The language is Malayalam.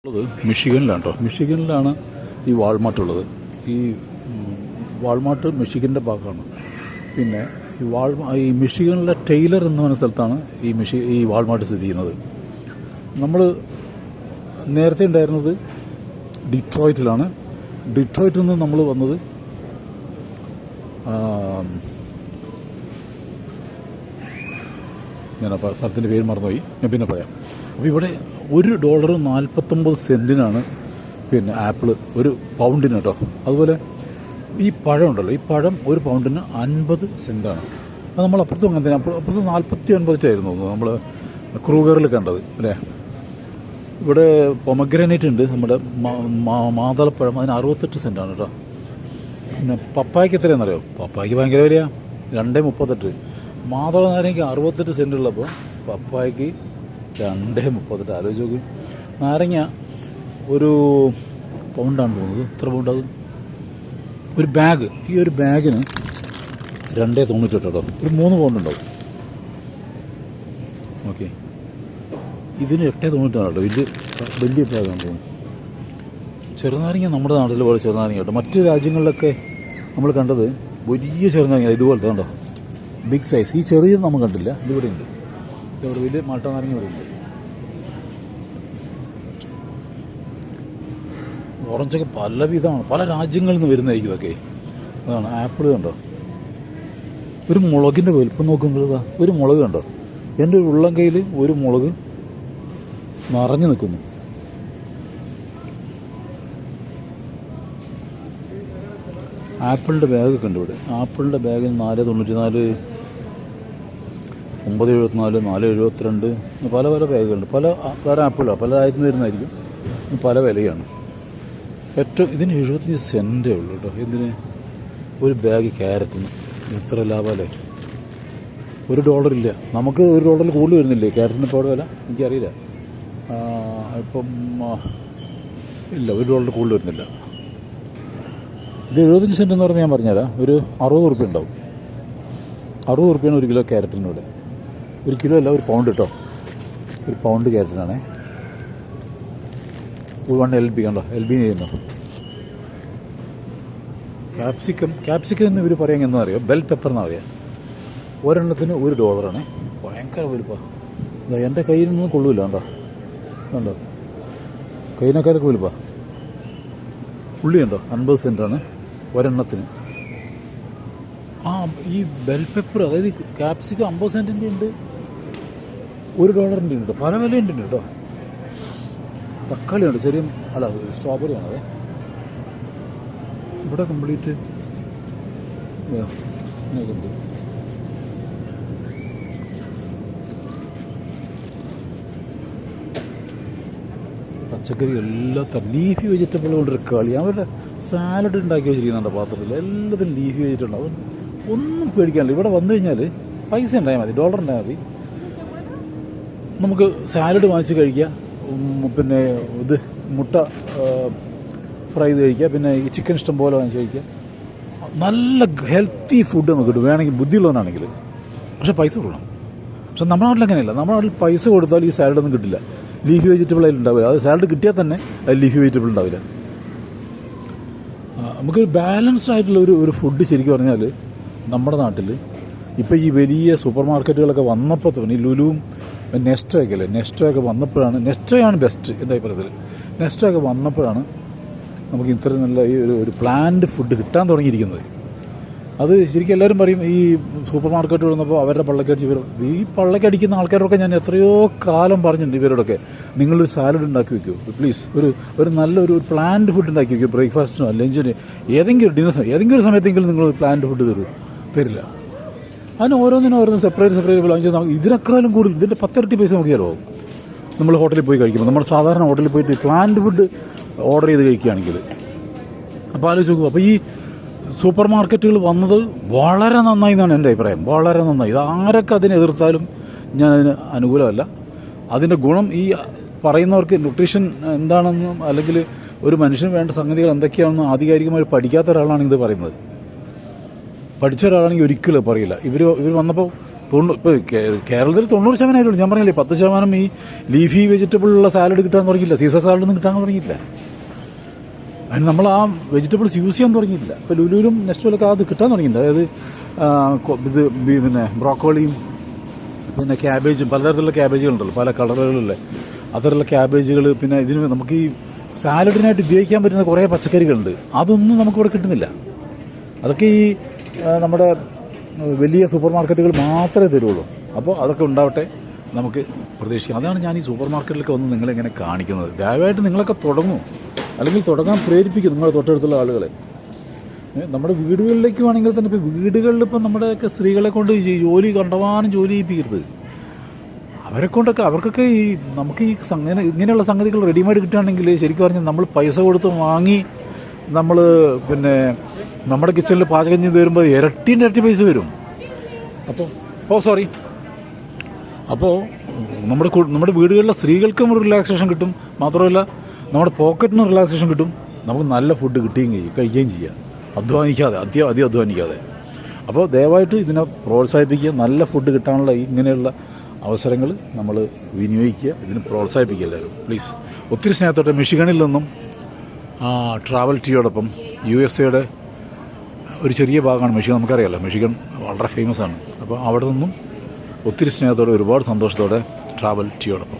ഉള്ളത് മിഷിഗനിലാണ് കേട്ടോ. മിഷിഗനിലാണ് ഈ വാൾമാർട്ട് ഉള്ളത്. ഈ വാൾമാർട്ട് മിഷിഗൻ്റെ ഭാഗമാണ്. പിന്നെ ഈ മിഷിഗനിലെ ടൈലർ എന്ന് പറയുന്ന സ്ഥലത്താണ് ഈ വാൾമാർട്ട് സ്ഥിതി ചെയ്യുന്നത്. നമ്മൾ നേരത്തെ ഉണ്ടായിരുന്നത് ഡിട്രോയിറ്റിലാണ്. ഡിട്രോയിറ്റിൽ നിന്ന് നമ്മൾ വന്നത് ഞാനപ്പോൾ സ്ഥലത്തിൻ്റെ പേര് മറന്നുപോയി, ഞാൻ പിന്നെ പറയാം. അപ്പോൾ ഇവിടെ $1.49 പിന്നെ ആപ്പിൾ ഒരു പൗണ്ടിന് കേട്ടോ. അതുപോലെ ഈ പഴം ഉണ്ടല്ലോ, ഈ പഴം ഒരു പൗണ്ടിന് 50 സെൻറ്റാണ്. അത് നമ്മൾ അപ്പുറത്തും അങ്ങനെ തന്നെ, അപ്പുറത്ത് 49 നമ്മൾ ക്രൂഗറിൽ കണ്ടത് അല്ലേ. ഇവിടെ പൊമഗ്രാനൈറ്റ് ഉണ്ട്, നമ്മുടെ മാതളപ്പഴം, അതിന് 68 സെൻറ്റാണ് കേട്ടോ. പിന്നെ പപ്പായ്ക്ക് എത്രയാണെന്നറിയോ? പപ്പായ്ക്ക് ഭയങ്കര വിലയാ, 2.38. മാതള നാരങ്ങയ്ക്ക് 68 സെൻറ്റ് ഉള്ളപ്പോൾ പപ്പായ്ക്ക് 2.38. ആലോചിച്ച് നോക്കി. നാരങ്ങ ഒരു പൗണ്ടാണ് തോന്നുന്നത്. എത്ര പൗണ്ടത്? ഒരു ബാഗ്, ഈ ഒരു ബാഗിന് 2.98 കേട്ടോ. ഒരു 3 പൗണ്ട് ഉണ്ടാവും. ഓക്കെ, ഇതിന് 8.90 കേട്ടോ. ഇത് വലിയ ബാഗാണ് തോന്നുന്നു. ചെറുനാരങ്ങ നമ്മുടെ നാട്ടിൽ പോലെ ചെറുനാരങ്ങ കേട്ടോ. മറ്റ് രാജ്യങ്ങളിലൊക്കെ നമ്മൾ കണ്ടത് വലിയ ചെറുനാരങ്ങ ഇതുപോലത്തെ കണ്ടോ, ബിഗ് സൈസ്. ഈ ചെറിയത് നമ്മൾ കണ്ടില്ല, ഇതിവിടെ ഉണ്ട്. ഇവിടെ വലിയ മാട്ട നാരങ്ങ ഇവിടെ ഉണ്ട്. ഓറഞ്ചൊക്കെ പല വിധമാണ്, പല രാജ്യങ്ങളിൽ നിന്ന് വരുന്നതായിരിക്കും ഇതൊക്കെ. അതാണ് ആപ്പിൾ കണ്ടോ. ഒരു മുളകിൻ്റെ വലുപ്പം നോക്കുന്നത്, ഒരു മുളക് കണ്ടോ. എൻ്റെ ഒരു ഉള്ളം കയ്യിൽ ഒരു മുളക് നിറഞ്ഞു നിൽക്കുന്നു. ആപ്പിളിൻ്റെ ബാഗൊക്കെ ഉണ്ട് ഇവിടെ. ആപ്പിളിൻ്റെ ബാഗിന് 4.94, 9.74, 4.72, പല പല ബാഗുകളുണ്ട്. പല ആപ്പിളാണ്, പല രാജ്യത്ത് വരുന്നതായിരിക്കും, പല വിലയാണ്. ഇതിന് 75 സെൻറ്റേ ഉള്ളൂ കേട്ടോ. ഇതിന് ഒരു ബാഗ് ക്യാരറ്റിന് എത്ര ലാഭമല്ലേ. $1 ഇല്ല, നമുക്ക് $1 കൂടുതൽ വരുന്നില്ലേ ക്യാരറ്റിന്? ഇപ്പോൾ വില എനിക്കറിയില്ല, ഇപ്പം ഇല്ല, $1 കൂടുതൽ വരുന്നില്ല. ഇത് 75 സെൻറ്റ് എന്ന് പറഞ്ഞാൽ ഞാൻ പറഞ്ഞുതരാം, ഒരു 60 റുപ്യ ഉണ്ടാവും. 60 റുപ്യാണ് ഒരു കിലോ ക്യാരറ്റിന് ഇവിടെ. ഒരു കിലോ അല്ല, ഒരു പൗണ്ട് കേട്ടോ. ഒരു പൗണ്ട് ക്യാരറ്റിനാണേ. 1 LB കണ്ടോ, LB ചെയ്യുന്നു. ക്യാപ്സിക്കം എന്ന് ഇവർ പറയാൻ എന്താ അറിയാം, ബെൽ പെപ്പർ എന്നാണ് പറയുക. ഒരെണ്ണത്തിന് $1 ഭയങ്കര വലുപ്പമാണ്. എൻ്റെ കയ്യിൽ നിന്നും കൊള്ളൂല കണ്ടോ, കണ്ടോ, കയ്യിനേക്കാരൊക്കെ വലുപ്പമാണ്. ഉള്ളി ഉണ്ടോ, 50 സെൻറ്റാണ് ഒരെണ്ണത്തിന്. ഈ ബെൽ പെപ്പർ, അതായത് ക്യാപ്സിക്കം 50 സെൻറ്റിൻ്റെ ഉണ്ട്, $1 ഉണ്ട് കേട്ടോ. പല വിലയുണ്ട് കേട്ടോ. തക്കാളി ഉണ്ട്, ചെറിയ അല്ല, സ്ട്രോബെറി ആണത്. ഇവിടെ കംപ്ലീറ്റ് പച്ചക്കറി എല്ലാ ലീഫി വെജിറ്റബിൾ കൊണ്ട് കളി. അവരുടെ സാലഡ് ഉണ്ടാക്കി വെച്ചിരിക്കുന്നുണ്ട് പാത്രത്തിൽ, എല്ലാത്തിനും ലീഫി വെജിറ്റബിൾ. അവൻ ഒന്നും പേടിക്കാനില്ല. ഇവിടെ വന്നു കഴിഞ്ഞാൽ പൈസ ഉണ്ടായാൽ മതി, $1 ഉണ്ടായാൽ മതി. നമുക്ക് സാലഡ് വാങ്ങിച്ച് കഴിക്കാം, പിന്നെ ഇത് മുട്ട ഫ്രൈ ചെയ്ത് കഴിക്കുക, പിന്നെ ഈ ചിക്കൻ ഇഷ്ടം പോലെ വാങ്ങിച്ച് കഴിക്കുക. നല്ല ഹെൽത്തി ഫുഡ് നമുക്ക് കിട്ടും, വേണമെങ്കിൽ ബുദ്ധിയുള്ളവനാണെങ്കിൽ. പക്ഷേ പൈസ കൊടുക്കണം. പക്ഷെ നമ്മുടെ നാട്ടിൽ അങ്ങനെയല്ല. നമ്മുടെ നാട്ടിൽ പൈസ കൊടുത്താൽ ഈ സാലഡൊന്നും കിട്ടില്ല, ലീഫി വെജിറ്റബിൾ അതിൽ ഉണ്ടാവില്ല. അത് സാലഡ് കിട്ടിയാൽ തന്നെ അത് ലീഫി വെജിറ്റബിൾ ഉണ്ടാവില്ല. നമുക്കൊരു ബാലൻസ്ഡ് ആയിട്ടുള്ള ഒരു ഫുഡ് ശരിക്കും പറഞ്ഞാൽ നമ്മുടെ നാട്ടിൽ ഇപ്പോൾ ഈ വലിയ സൂപ്പർ മാർക്കറ്റുകളൊക്കെ വന്നപ്പോൾ തന്നെ, ഈ ലുലുവും നെസ്റ്റോയൊക്കെ അല്ലേ, നെസ്റ്റോയൊക്കെ വന്നപ്പോഴാണ്, നെസ്റ്റോയാണ് ബെസ്റ്റ് എൻ്റെ അഭിപ്രായത്തിൽ. നെസ്റ്റോയൊക്കെ വന്നപ്പോഴാണ് നമുക്ക് ഇത്ര നല്ല ഈ ഒരു പ്ലാൻഡ് ഫുഡ് കിട്ടാൻ തുടങ്ങിയിരിക്കുന്നത്. അത് ശരിക്കും എല്ലാവരും പറയും, ഈ സൂപ്പർ മാർക്കറ്റ് വന്നപ്പോൾ അവരുടെ പള്ളക്കടിച്ച് ഈ പള്ളക്കടിക്കുന്ന ആൾക്കാരൊക്കെ ഞാൻ എത്രയോ കാലം പറഞ്ഞിട്ടുണ്ട് ഇവരോടൊക്കെ, നിങ്ങളൊരു സാലഡ് ഉണ്ടാക്കി വയ്ക്കൂ പ്ലീസ്, ഒരു നല്ലൊരു പ്ലാൻഡ് ഫുഡ് ഉണ്ടാക്കി വയ്ക്കൂ, ബ്രേക്ക്ഫാസ്റ്റിനോ ലഞ്ചിന്, ഏതെങ്കിലും ഡിന്നർ, ഏതെങ്കിലും ഒരു സമയത്തെങ്കിലും നിങ്ങൾ പ്ലാൻഡ് ഫുഡ് തരില്ല. അതിന് ഓരോന്നിനും സെപ്പറേറ്റ് വാങ്ങിച്ച് ഇതിനേക്കാളും കൂടുതൽ, ഇതിൻ്റെ 10 ഇരട്ടി പൈസ നമുക്ക് ചിലവാകും നമ്മൾ ഹോട്ടലിൽ പോയി കഴിക്കുമ്പോൾ. നമ്മൾ സാധാരണ ഹോട്ടലിൽ പോയിട്ട് പ്ലാൻഡ് ഫുഡ് ഓർഡർ ചെയ്ത് കഴിക്കുകയാണെങ്കിൽ. അപ്പോൾ ആലോചിച്ച് നോക്കുക. അപ്പോൾ ഈ സൂപ്പർ മാർക്കറ്റുകൾ വന്നത് വളരെ നന്നായി എന്നാണ് എൻ്റെ അഭിപ്രായം, വളരെ നന്നായി. ഇത് ആരൊക്കെ അതിനെ എതിർത്താലും ഞാനതിന് അനുകൂലമല്ല. അതിൻ്റെ ഗുണം ഈ പറയുന്നവർക്ക് ന്യൂട്രീഷൻ എന്താണെന്നും അല്ലെങ്കിൽ ഒരു മനുഷ്യന് വേണ്ട സംഗതികൾ എന്തൊക്കെയാണെന്നും ആധികാരികമായി പഠിക്കാത്ത ഒരാളാണ് ഇത് പറയുന്നത്. പഠിച്ച ഒരാളാണെങ്കിൽ ഒരിക്കലും പറയില്ല. ഇവർ വന്നപ്പോൾ ഇപ്പോൾ കേരളത്തിൽ 90% ഞാൻ പറഞ്ഞില്ലേ 10% ഈ ലീഫി വെജിറ്റബിളുള്ള സാലഡ് കിട്ടാൻ തുടങ്ങിയില്ല, സീസർ സാലഡൊന്നും കിട്ടാൻ തുടങ്ങിയില്ല. അതിന് നമ്മൾ ആ വെജിറ്റബിൾസ് യൂസ് ചെയ്യാൻ തുടങ്ങിയില്ല. ഇപ്പോൾ ലുലുവിലും നെസ്റ്റോയിലൊക്കെ അത് കിട്ടാൻ തുടങ്ങിയില്ല. അതായത് ഇത് പിന്നെ ബ്രോക്കോളിയും പിന്നെ ക്യാബേജും പലതരത്തിലുള്ള ക്യാബേജുകളുണ്ടല്ലോ, പല കളറുകളിലുള്ള അതരമുള്ള ക്യാബേജുകൾ. പിന്നെ ഇതിന് നമുക്ക് ഈ സാലഡിനായിട്ട് ഉപയോഗിക്കാൻ പറ്റുന്ന കുറേ പച്ചക്കറികളുണ്ട്, അതൊന്നും നമുക്കിവിടെ കിട്ടുന്നില്ല. അതൊക്കെ ഈ നമ്മുടെ വലിയ സൂപ്പർ മാർക്കറ്റുകൾ മാത്രമേ തരുള്ളൂ. അപ്പോൾ അതൊക്കെ ഉണ്ടാവട്ടെ, നമുക്ക് പ്രതീക്ഷിക്കാം. അതാണ് ഞാൻ ഈ സൂപ്പർ മാർക്കറ്റിലൊക്കെ വന്ന് നിങ്ങളെങ്ങനെ കാണിക്കുന്നത്. ദയവായിട്ട് നിങ്ങളൊക്കെ തുടങ്ങും, അല്ലെങ്കിൽ തുടങ്ങാൻ പ്രേരിപ്പിക്കും നിങ്ങളുടെ തൊട്ടടുത്തുള്ള ആളുകളെ. നമ്മുടെ വീടുകളിലേക്ക് വേണമെങ്കിൽ തന്നെ ഇപ്പോൾ വീടുകളിൽ ഇപ്പം നമ്മുടെയൊക്കെ സ്ത്രീകളെ കൊണ്ട് ജോലി കണ്ടമാനം ജോലി ചെയ്യിപ്പിക്കരുത്. അവർക്കൊക്കെ ഈ നമുക്ക് ഈ ഇങ്ങനെയുള്ള സംഗതികൾ റെഡിമെയ്ഡ് കിട്ടുകയാണെങ്കിൽ ശരിക്കും പറഞ്ഞാൽ നമ്മൾ പൈസ കൊടുത്ത് വാങ്ങി നമ്മൾ പിന്നെ നമ്മുടെ കിച്ചണിൽ പാചകം ചെയ്ത് വരുമ്പോൾ ഇരട്ടി പൈസ വരും. അപ്പോൾ നമ്മുടെ വീടുകളിലെ സ്ത്രീകൾക്കും ഒരു റിലാക്സേഷൻ കിട്ടും, മാത്രമല്ല നമ്മുടെ പോക്കറ്റിനും റിലാക്സേഷൻ കിട്ടും, നമുക്ക് നല്ല ഫുഡ് കഴിക്കുകയും ചെയ്യാം, അധ്വാനിക്കാതെ അധികം അധ്വാനിക്കാതെ. അപ്പോൾ ദയവായിട്ട് ഇതിനെ പ്രോത്സാഹിപ്പിക്കുക. നല്ല ഫുഡ് കിട്ടാനുള്ള ഇങ്ങനെയുള്ള അവസരങ്ങൾ നമ്മൾ വിനിയോഗിക്കുക, ഇതിന് പ്രോത്സാഹിപ്പിക്കുക എല്ലാവരും പ്ലീസ്. ഒത്തിരി സ്നേഹത്തോടെ മിഷിഗണിൽ നിന്നും ട്രാവൽ ടീയോടൊപ്പം USA ഒരു ചെറിയ ഭാഗമാണ് മിഷിഗൺ. നമുക്കറിയാമല്ലോ, മിഷിഗൺ വളരെ ഫേമസ് ആണ്. അപ്പോൾ അവിടെ നിന്നും ഒത്തിരി സ്നേഹത്തോടെ ഒരുപാട് സന്തോഷത്തോടെ ട്രാവൽ ടീയോടൊപ്പം.